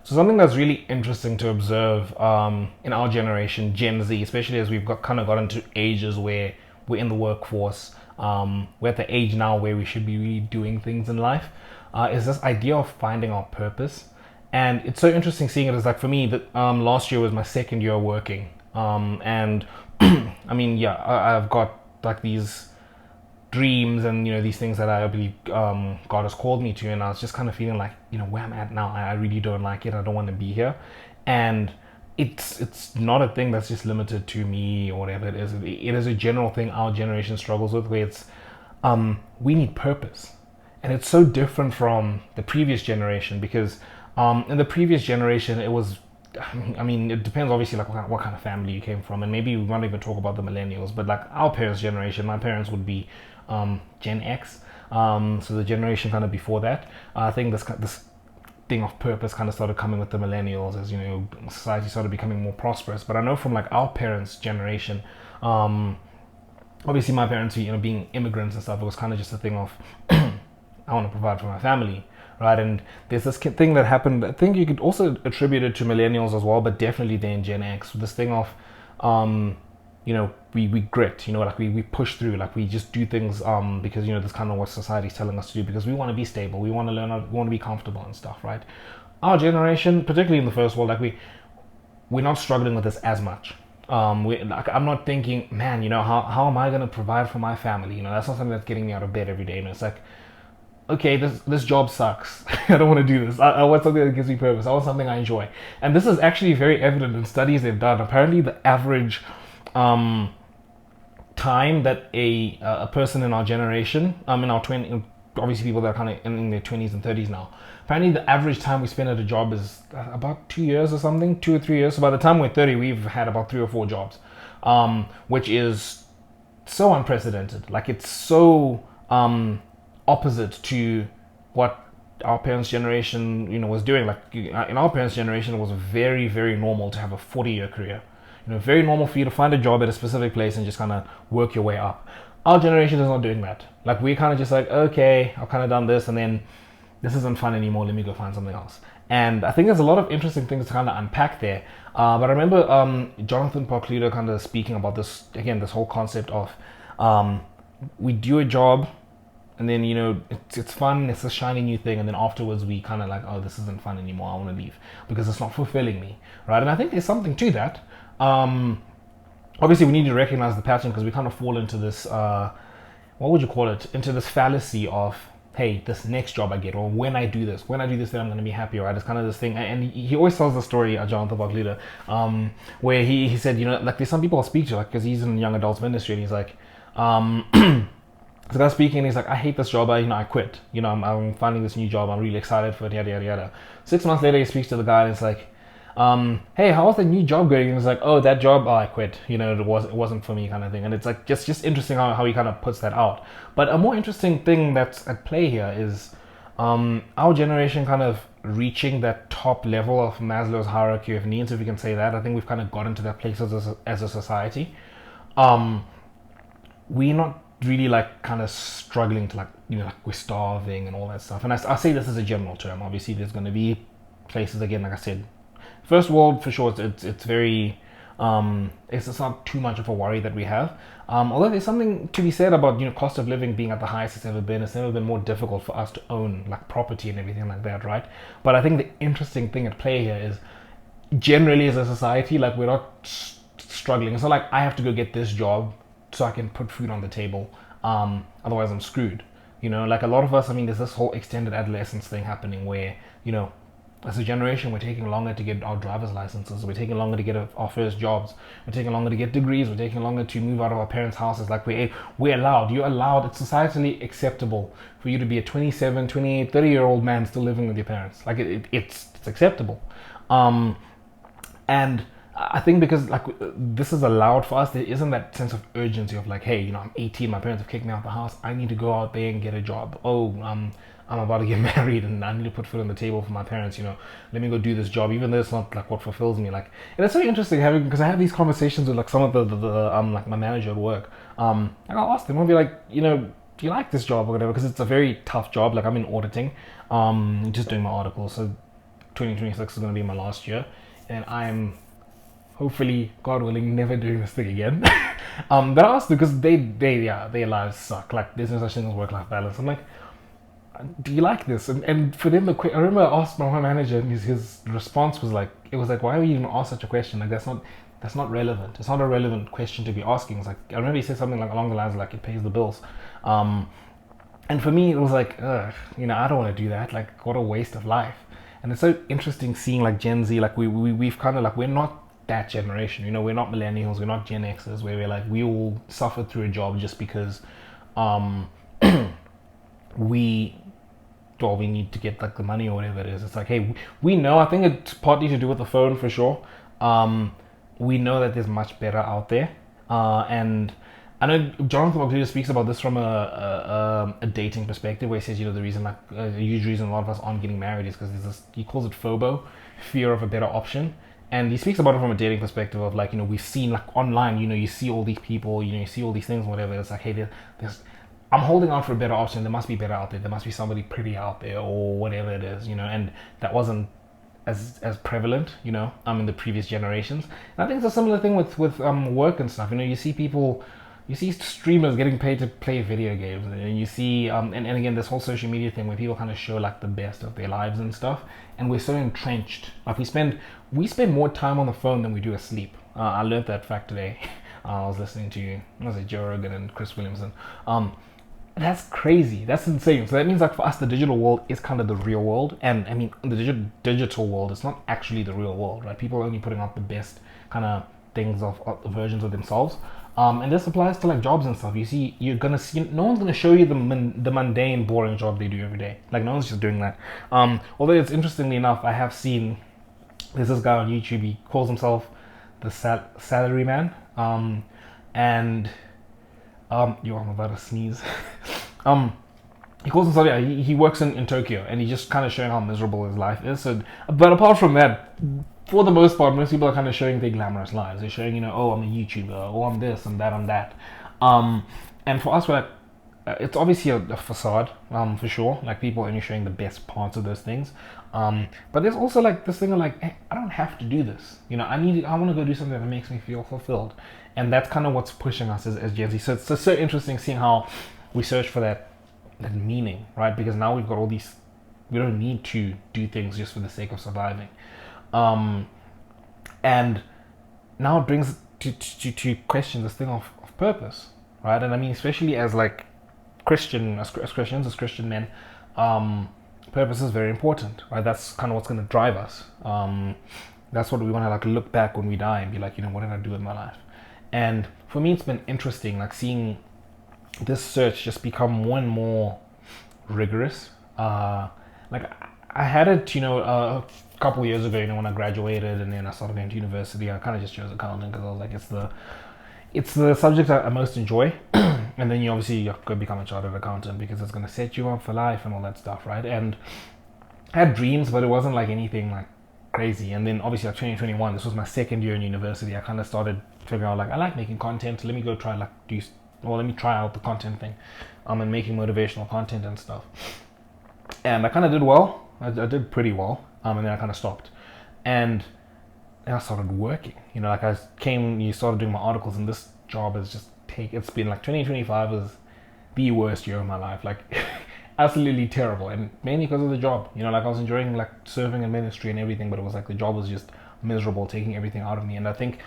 So something that's really interesting to observe in our generation, Gen Z, especially as we've got into ages where we're in the workforce, we're at the age now where we should be really doing things in life, is this idea of finding our purpose. And it's so interesting seeing it as like for me that last year was my second year working, and I mean, yeah, I've got like these dreams and these things that I believe God has called me to, and I was just kind of feeling like where I'm at now, I really don't like it. I don't want to be here, and it's not a thing that's just limited to me or whatever it is. It is a general thing our generation struggles with, where it's we need purpose, and it's so different from the previous generation because in the previous generation it was. I mean, it depends obviously like what kind of family you came from, and maybe we won't even talk about the millennials, but like our parents' generation, my parents would be Gen X, so the generation kind of before that. I think this thing of purpose kind of started coming with the millennials as society started becoming more prosperous. But I know from like our parents' generation, obviously my parents, being immigrants and stuff, it was kind of just a thing of I want to provide for my family, right? And there's this thing that happened. I think you could also attribute it to millennials as well, but definitely then Gen X. This thing of, we grit, like we push through, like we just do things because this kind of what society's telling us to do because we want to be stable, we want to learn, we want to be comfortable and stuff, right? Our generation, particularly in the first world, like we're not struggling with this as much. I'm not thinking, man, how am I going to provide for my family? That's not something that's getting me out of bed every day. It's like, okay, this job sucks. I don't want to do this. I want something that gives me purpose. I want something I enjoy. And this is actually very evident in studies they've done. Apparently, the average time that a person in our generation, in our 20, obviously people that are kind of in their 20s and 30s now, apparently the average time we spend at a job is about 2 years or something, 2 or 3 years. So by the time we're 30, we've had about 3 or 4 jobs, which is so unprecedented. Like it's so opposite to what our parents' generation, was doing. Like in our parents' generation, it was very, very normal to have a 40-year career. Very normal for you to find a job at a specific place and just kind of work your way up. Our generation is not doing that. Like we're kind of just like, okay, I've kind of done this, and then this isn't fun anymore. Let me go find something else. And I think there's a lot of interesting things to kind of unpack there. But I remember Jonathan Pocludo kind of speaking about this again, this whole concept of we do a job. And then, it's fun, it's a shiny new thing. And then afterwards, we kind of like, oh, this isn't fun anymore. I want to leave because it's not fulfilling me, right? And I think there's something to that. Obviously, we need to recognize the pattern because we kind of fall into this, what would you call it? Into this fallacy of, hey, this next job I get, or when I do this, then I'm going to be happy, right? It's kind of this thing. And he always tells the story, Jonathan Barclay, where he said, like there's some people I'll speak to, like, because he's in the young adults ministry, and he's like, so guy speaking, he's like, I hate this job. I quit. I'm finding this new job. I'm really excited for it. Yada yada yada. 6 months later, he speaks to the guy, and it's like, hey, how was the new job going? And he's like, oh, that job, I quit. It wasn't for me, kind of thing. And it's like just interesting how he kind of puts that out. But a more interesting thing that's at play here is our generation kind of reaching that top level of Maslow's hierarchy of needs, if we can say that. I think we've kind of gotten to that place as a society. We're not really like kind of struggling to like like we're starving and all that stuff. And I say this as a general term. Obviously there's going to be places, again, like I said, first world for sure, it's very it's not too much of a worry that we have, although there's something to be said about cost of living being at the highest it's ever been. It's never been more difficult for us to own like property and everything like that, right? But I think the interesting thing at play here is generally as a society, like we're not struggling. It's not like I have to go get this job so I can put food on the table, otherwise I'm screwed. Like a lot of us, I mean, there's this whole extended adolescence thing happening where as a generation we're taking longer to get our driver's licenses, we're taking longer to get our first jobs, we're taking longer to get degrees, we're taking longer to move out of our parents' houses. Like you're allowed, it's societally acceptable for you to be a 27, 28, 30-year-old man still living with your parents. Like it's acceptable. And I think because like this is allowed for us, there isn't that sense of urgency of like, hey, I'm 18, my parents have kicked me out the house, I need to go out there and get a job. Oh, I'm about to get married and I need to put food on the table for my parents. Let me go do this job, even though it's not like what fulfills me. Like, and it's so interesting because I have these conversations with like some of the like my manager at work. And I'll ask them, I'll be like, do you like this job or whatever? Because it's a very tough job. Like I'm in auditing, just doing my articles, so 2026 is going to be my last year, and I'm hopefully, God willing, never doing this thing again. But I asked them because their lives suck. Like, there's no such thing as work-life balance. I'm like, do you like this? And for them, I remember I asked my manager, and his response was like, why would you even ask such a question? Like, that's not relevant. It's not a relevant question to be asking. It's like, I remember he said something like along the lines of, like, it pays the bills. And for me, it was like, ugh, I don't want to do that. Like, what a waste of life. And it's so interesting seeing, like, Gen Z, like, we've kind of, like, we're not that generation. We're not millennials, we're not Gen Xers, where we're like, we all suffered through a job just because we need to get, like, the money or whatever it is. It's like, hey, we know, I think it's partly to do with the phone for sure. We know that there's much better out there. And I know Jonathan McClure speaks about this from a dating perspective, where he says, the reason, like, a huge reason a lot of us aren't getting married is because there's this, he calls it FOBO, fear of a better option. And he speaks about it from a dating perspective of, like, we've seen, like, online, you see all these people, you see all these things, whatever. It's like, hey, I'm holding out for a better option. There must be better out there. There must be somebody pretty out there, or whatever it is, and that wasn't as prevalent, in the previous generations. And I think it's a similar thing with work and stuff. You see people, you see streamers getting paid to play video games, and you see, and again, this whole social media thing where people kind of show, like, the best of their lives and stuff, and we're so entrenched. Like, we spend more time on the phone than we do asleep. I learned that fact today. I was listening to, Joe Rogan and Chris Williamson. That's crazy. That's insane. So that means, like, for us, the digital world is kind of the real world. And I mean, the digital world is not actually the real world, right? People are only putting out the best kind of things of versions of themselves. And this applies to, like, jobs and stuff. You're gonna see, no one's gonna show you the mundane, boring job they do every day. Like, no one's just doing that. Although it's interestingly enough, I have seen, there's this guy on YouTube. He calls himself the salary man. I'm about to sneeze. He calls himself, he works in Tokyo, and he's just kind of showing how miserable his life is. So, but apart from that, for the most part, most people are kind of showing their glamorous lives. They're showing, oh, I'm a YouTuber, oh, I'm this and that and that. And for us, we're like, it's obviously a facade, for sure. Like, people are only showing the best parts of those things. But there's also, like, this thing of, like, hey, I don't have to do this. I want to go do something that makes me feel fulfilled. And that's kind of what's pushing us as Gen Z. So it's so interesting seeing how we search for that meaning, right? Because now we've got all these, we don't need to do things just for the sake of surviving. And now it brings to question this thing of purpose, right? And I mean, especially as, like, Christians, as Christian men, purpose is very important, right? That's kind of what's going to drive us. That's what we want to, like, look back when we die and be like, what did I do with my life? And for me, it's been interesting, like, seeing this search just become more and more rigorous. Like, I had it, a couple of years ago, when I graduated and then I started going to university. I kind of just chose accounting because I was like, it's the subject I most enjoy. And then you go become a chartered accountant because it's going to set you up for life and all that stuff, right? And I had dreams, but it wasn't like anything like crazy. And then obviously, like, 2021, this was my second year in university. I kind of started figuring out, like, I like making content. Let me go try, like, let me try out the content thing, and making motivational content and stuff. And I kind of did well. I did pretty well. And then I kind of stopped. And then I started working. Like, you started doing my articles, and this job is just it's been like 2025 was the worst year of my life. Like, absolutely terrible, and mainly because of the job. Like, I was enjoying, like, serving in ministry and everything, but it was like the job was just miserable, taking everything out of me. And I think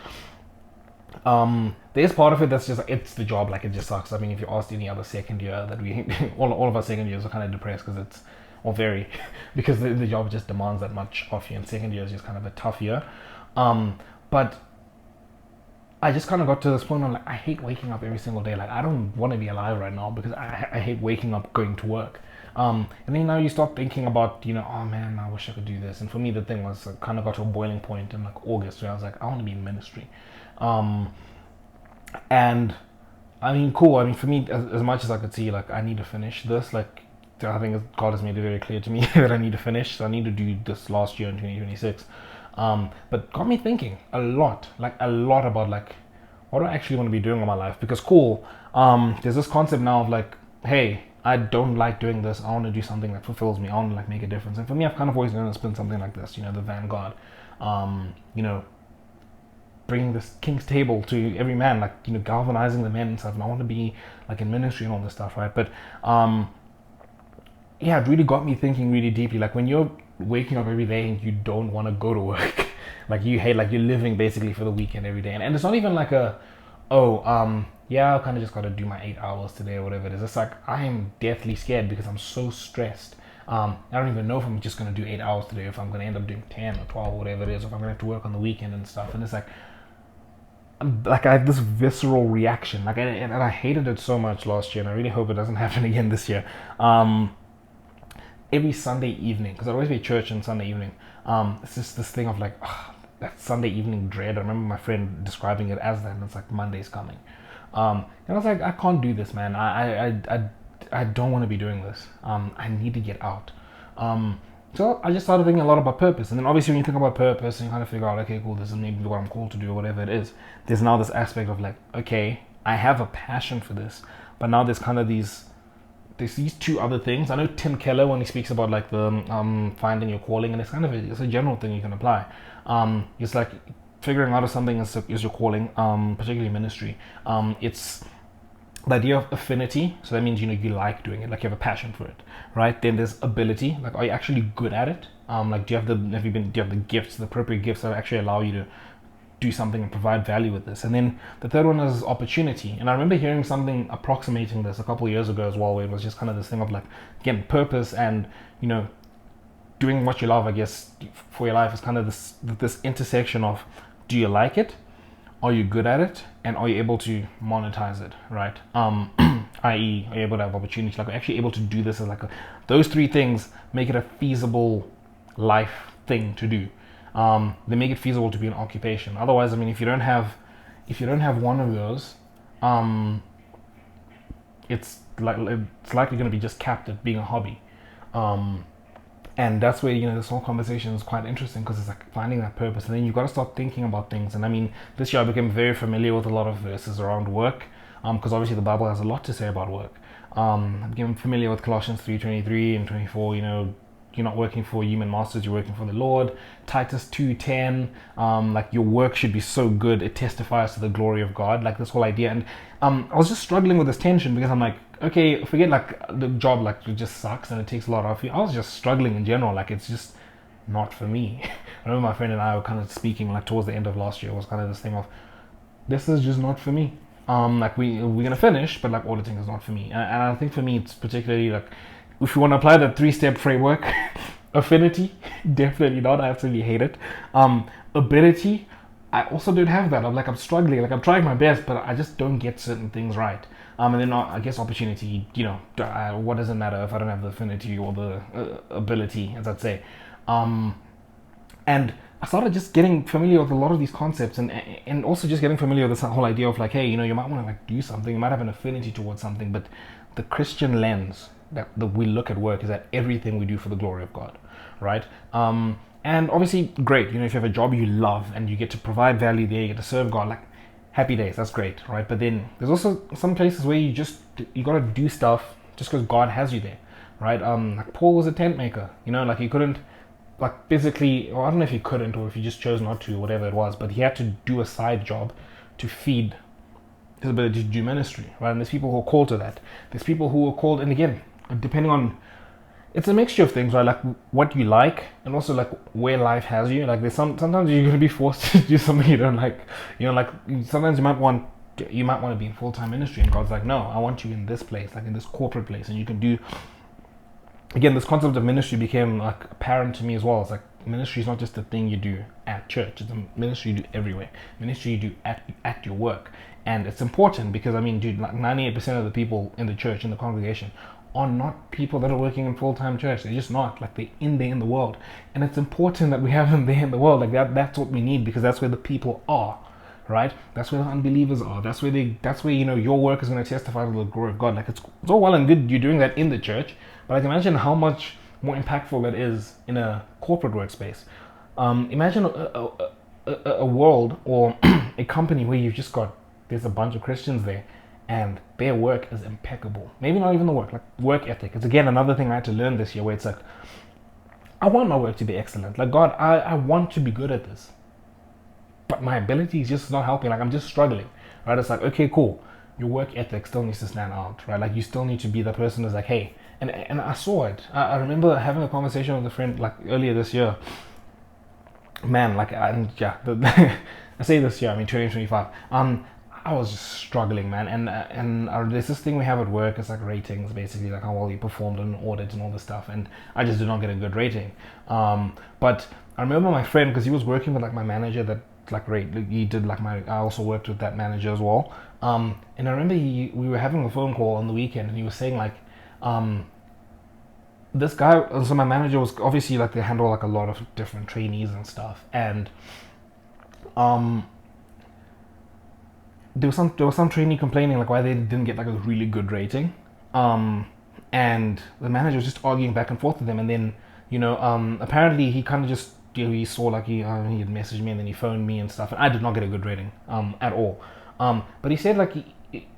there's part of it that's just like, it's the job, like, it just sucks. I mean, if you asked any other second year that we all of our second years are kind of depressed because the job just demands that much of you, and second year is just kind of a tough year. But I just kind of got to this point where I'm like, I hate waking up every single day. Like, I don't want to be alive right now because I hate waking up going to work. And then now you start thinking about, oh man, I wish I could do this. And for me, the thing was, I kind of got to a boiling point in, like, August where I was like, I want to be in ministry. And I mean, cool. I mean, for me, as much as I could see, like, I need to finish this. Like, I think God has made it very clear to me that I need to finish. So I need to do this last year in 2026. But got me thinking a lot about, like, what do I actually want to be doing with my life? Because there's this concept now of, like, hey, I don't like doing this. I want to do something that fulfills me. I want to like make a difference. And for me, I've kind of always known it's been something like this. You know, the Vanguard. You know, bringing this king's table to every man, like, you know, galvanizing the men and stuff. And I want to be like in ministry and all this stuff, right? But yeah, it really got me thinking really deeply. Like when you're waking up every day and you don't want to go to work, like you hate, like you're living basically for the weekend every day, and it's not even like yeah, I kind of just got to do my 8 hours today or whatever it is. It's like I am deathly scared because I'm so stressed. I don't even know if I'm just going to do 8 hours today, if I'm going to end up doing 10 or 12 or whatever it is, or if I'm going to have to work on the weekend and stuff. And it's like I have this visceral reaction, like, and I hated it so much last year, and I really hope it doesn't happen again this year. Every Sunday evening, because I'd always be at church on Sunday evening, it's just this thing of like, that Sunday evening dread. I remember my friend describing it as that, and it's like Monday's coming. And I was like, I can't do this, man. I don't want to be doing this. I need to get out. So I just started thinking a lot about purpose. And then obviously when you think about purpose and you kind of figure out, okay, cool, this is maybe what I'm called to do or whatever it is, there's now this aspect of like, okay, I have a passion for this, but now there's kind of there's these two other things. I know Tim Keller, when he speaks about like the finding your calling, and it's kind of it's a general thing you can apply. It's like figuring out if something is your calling, particularly ministry. It's the idea of affinity. So that means, you know, you like doing it, like you have a passion for it, right? Then there's ability, like are you actually good at it? Like do you have the gifts, the appropriate gifts that actually allow you to do something and provide value with this? And then the third one is opportunity. And I remember hearing something approximating this a couple of years ago as well, where it was just kind of this thing of like, again, purpose and, you know, doing what you love, I guess, for your life is kind of this intersection of, do you like it? Are you good at it? And are you able to monetize it, right? I.e., are you able to have opportunity? Like, are you actually able to do this as like those three things make it a feasible life thing to do. They make it feasible to be an occupation. Otherwise, I mean, if you don't have one of those, it's likely going to be just capped at being a hobby. And that's where, you know, this whole conversation is quite interesting, because it's like finding that purpose, and then you've got to start thinking about things. And I mean, this year I became very familiar with a lot of verses around work, because obviously the Bible has a lot to say about work. I became familiar with Colossians 3:23 and 24, you know, you're not working for human masters, you're working for the Lord. Titus 2:10, like your work should be so good it testifies to the glory of God, like this whole idea. And I was just struggling with this tension, because I'm like, okay, forget like the job, like it just sucks and it takes a lot of you. I was just struggling in general, like it's just not for me. I remember my friend and I were kind of speaking like towards the end of last year. It was kind of this thing of, this is just not for me. Like we're gonna finish, but like auditing is not for me. And I think for me it's particularly like, if you want to apply the 3-step framework, affinity, definitely not. I absolutely hate it. Ability, I also don't have that. I'm struggling. Like I'm trying my best, but I just don't get certain things right. And then I guess opportunity, you know, what does it matter if I don't have the affinity or the ability, as I'd say. And I started just getting familiar with a lot of these concepts, and also just getting familiar with this whole idea of like, hey, you know, you might want to like do something, you might have an affinity towards something, but the Christian lens that we look at work is that everything we do for the glory of God, right? And obviously, great, you know, if you have a job you love and you get to provide value there, you get to serve God, like happy days, that's great, right? But then there's also some places where you got to do stuff just because God has you there, right? Like Paul was a tent maker, you know, like he couldn't, like physically, or I don't know if he couldn't or if he just chose not to, whatever it was, but he had to do a side job to feed his ability to do ministry, right? And there's people who are called to that. There's people who are called, and again, depending on, it's a mixture of things, right? Like what you like, and also like where life has you. Like there's sometimes you're going to be forced to do something you don't like. You know, like sometimes you might want to be in full-time ministry, and God's like, no, I want you in this place, like in this corporate place, and you can do. Again, this concept of ministry became like apparent to me as well. It's like ministry is not just a thing you do at church. It's a ministry you do everywhere. Ministry you do at your work, and it's important because I mean, dude, like 98% of the people in the church, in the congregation, are not people that are working in full-time church. They're just not. Like they're there in the world, and it's important that we have them there in the world. Like that's what we need, because that's where the people are, right? That's where the unbelievers are. That's where you know your work is going to testify to the glory of God. Like it's all well and good you doing that in the church, but I can imagine how much more impactful that is in a corporate workspace. Imagine a world or a company where there's a bunch of Christians there, and their work is impeccable. Maybe not even the work, like work ethic. It's again another thing I had to learn this year, where it's like, I want my work to be excellent. Like, God, I want to be good at this, but my ability is just not helping. Like, I'm just struggling, right? It's like, okay, cool. Your work ethic still needs to stand out, right? Like, you still need to be the person who's like, hey, and I saw it. I remember having a conversation with a friend like earlier this year. Man, like, I say this year, I mean 2025. I was just struggling, man, and there's this thing we have at work. It's like ratings, basically, like how well you performed on an audit and all this stuff. And I just did not get a good rating. But I remember my friend, because he was working with like my manager that like he did like I also worked with that manager as well. And I remember we were having a phone call on the weekend, and he was saying like, this guy, so my manager was obviously like, they handle like a lot of different trainees and stuff, and there was some trainee complaining like why they didn't get like a really good rating, and the manager was just arguing back and forth with them, and then apparently he kind of just he saw like he had messaged me, and then he phoned me and stuff, and I did not get a good rating at all, but he said like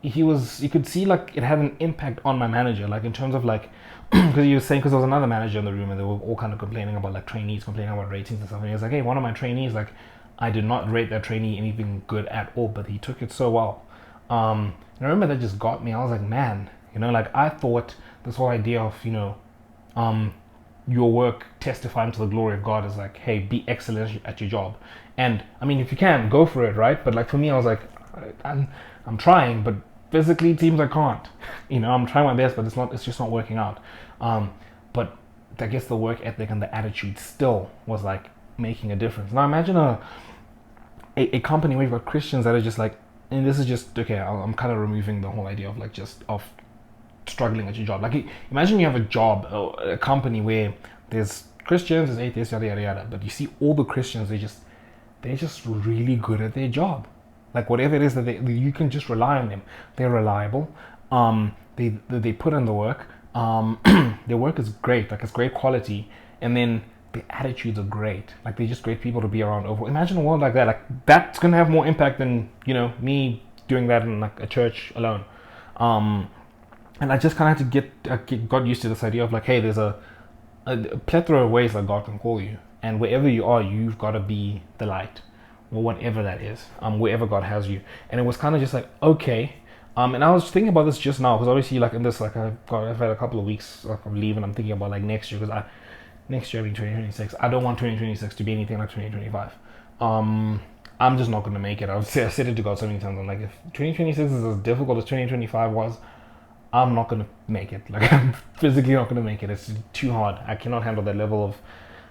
you could see like it had an impact on my manager, like in terms of like, because he was saying, because there was another manager in the room, and they were all kind of complaining about like trainees complaining about ratings and stuff, and he was like, hey, one of my trainees, like, I did not rate that trainee anything good at all, but he took it so well. And I remember that just got me. I was like, man, like I thought this whole idea of, your work testifying to the glory of God is like, hey, be excellent at your job. And I mean, if you can, go for it, right? But like for me, I was like, I'm trying, but physically it seems I can't. I'm trying my best, but it's just not working out. But I guess the work ethic and the attitude still was like making a difference. Now imagine a company where you've got Christians that are just like, and this is just, okay, I'm kind of removing the whole idea of like just of struggling at your job. Like imagine you have a job, a company where there's Christians, there's atheists, yada yada yada, but you see all the Christians, they're just really good at their job. Like whatever it is that you can just rely on them. They're reliable. They put in the work. Their work is great. Like it's great quality, and then their attitudes are great. Like they're just great people to be around. Overall, imagine a world like that. Like that's gonna have more impact than me doing that in like a church alone. And I just kind of had to got used to this idea of like, hey, there's a plethora of ways that God can call you, and wherever you are, you've got to be the light, or whatever that is, wherever God has you. And it was kind of just like, okay. And I was thinking about this just now, because obviously like in this, like I've had a couple of weeks of leave, and I'm thinking about like next year, because next year being 2026, I don't want 2026 to be anything like 2025. I'm just not going to make it. I said it to God so many times. I'm like, if 2026 is as difficult as 2025 was, I'm not going to make it. Like I'm physically not going to make it. It's too hard. I cannot handle that level of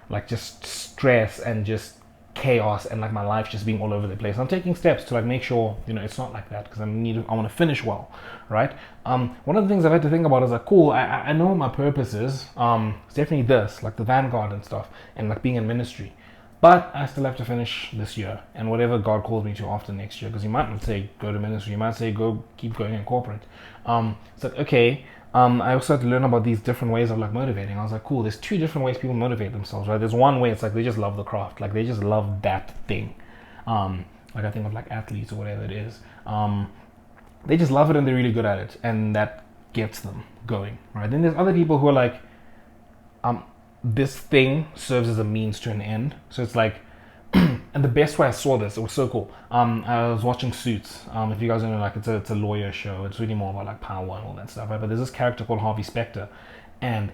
like just stress and just chaos, and like my life just being all over the place. I'm taking steps to like make sure it's not like that, because I want to finish well, right? One of the things I've had to think about is like, cool, I know what my purpose is. It's definitely this, like the Vanguard and stuff, and like being in ministry, but I still have to finish this year, and whatever God calls me to after next year, because He might not say go to ministry, He might say go keep going in corporate. It's like, okay. I also had to learn about these different ways of like motivating. I was like, cool, there's two different ways people motivate themselves, right? There's one way it's like they just love the craft, like they just love that thing. Like I think of like athletes or whatever it is. They just love it and they're really good at it, and that gets them going, right? Then there's other people who are like, this thing serves as a means to an end. So it's like, and the best way I saw this, it was so cool. I was watching Suits. If you guys don't know, like it's a lawyer show. It's really more about like power and all that stuff, right? But there's this character called Harvey Specter, and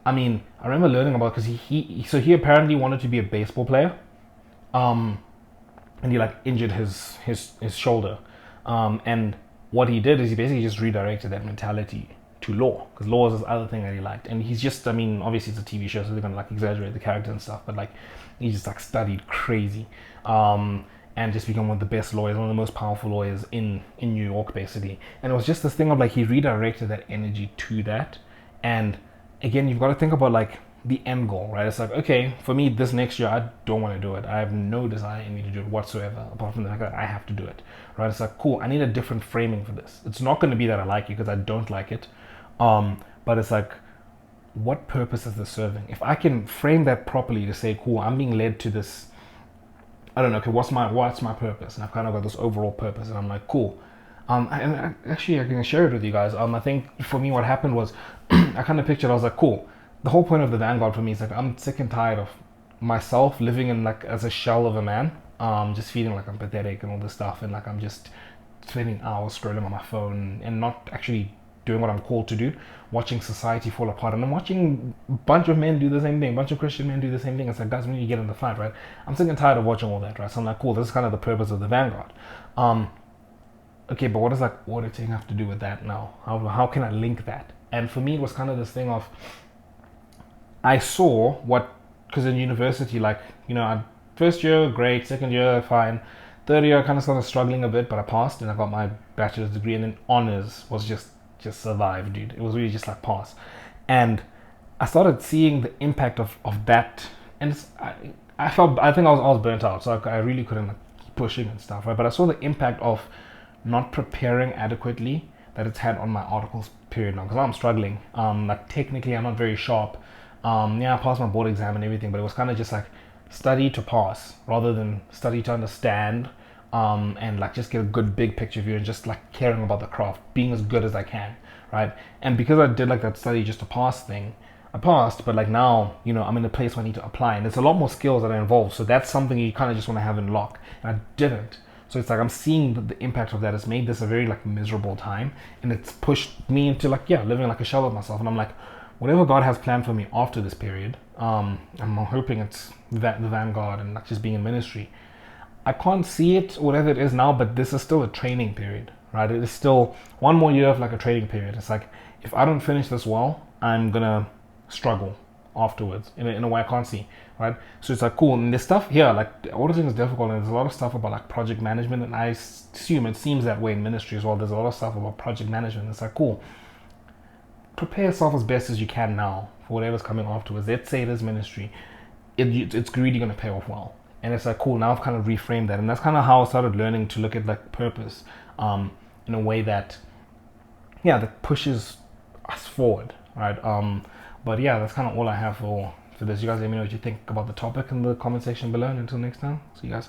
I mean, I remember learning about, because he apparently wanted to be a baseball player, and he like injured his shoulder, and what he did is he basically just redirected that mentality to law, because law is this other thing that he liked. And he's just, I mean, obviously it's a TV show, so they're gonna like exaggerate the character and stuff, but like he just like studied crazy, and just become one of the best lawyers, one of the most powerful lawyers in New York, basically. And it was just this thing of like, he redirected that energy to that. And again, you've got to think about like the end goal, right? It's like, okay, for me this next year, I don't want to do it. I have no desire in me to do it whatsoever, apart from the fact that I have to do it, right? It's like, cool, I need a different framing for this. It's not going to be that I like it, because I don't like it. But it's like, what purpose is this serving? If I can frame that properly to say, cool, I'm being led to this, I don't know, okay, what's my purpose? And I've kind of got this overall purpose, and I'm like, cool, Actually, I can share it with you guys. I think for me, what happened was, I kind of pictured. I was like, cool. The whole point of the Vanguard for me is like I'm sick and tired of myself living in like as a shell of a man. Just feeling like I'm pathetic and all this stuff, and like I'm just spending hours scrolling on my phone and not actually doing what I'm called to do, watching society fall apart. And I'm watching a bunch of men do the same thing, a bunch of Christian men do the same thing. It's like, guys, when you get in the fight, right? I'm sick and tired of watching all that, right? So I'm like, cool, this is kind of the purpose of the Vanguard. Um, okay, but what does like auditing have to do with that now? How can I link that? And for me, it was kind of this thing of, I saw what, because in university, like, first year, great, second year, fine. Third year, I kind of started struggling a bit, but I passed and I got my bachelor's degree. And then honors was just survive, dude. It was really just like pass. And I started seeing the impact of that. And I think I was burnt out. So I really couldn't like keep pushing and stuff, right? But I saw the impact of not preparing adequately that it's had on my articles period now. Because I'm struggling. Like technically, I'm not very sharp. Yeah, I passed my board exam and everything, but it was kind of just like study to pass rather than study to understand, and like just get a good big picture view and just like caring about the craft, being as good as I can, right? And because I did like that study just to pass thing, I passed, but like now, I'm in a place where I need to apply, and there's a lot more skills that are involved. So that's something you kind of just want to have in lock, and I didn't. So it's like I'm seeing the impact of that. It's made this a very like miserable time, and it's pushed me into like living like a shell of myself. And I'm like, whatever God has planned for me after this period, I'm hoping it's the Vanguard and like just being in ministry. I can't see it, whatever it is now, but this is still a training period, right? It is still one more year of like a training period. It's like, if I don't finish this well, I'm gonna struggle afterwards in a way I can't see, right? So it's like, cool. And this stuff here, like auditing is difficult, and there's a lot of stuff about like project management, and I assume it seems that way in ministry as well. There's a lot of stuff about project management. It's like, cool. Prepare yourself as best as you can now for whatever's coming afterwards. Let's say it is ministry. It's really going to pay off well. And it's like, cool, now I've kind of reframed that. And that's kind of how I started learning to look at like purpose, in a way that, that pushes us forward, right? But yeah, that's kind of all I have for this. You guys let me know what you think about the topic in the comment section below. And until next time, see you guys.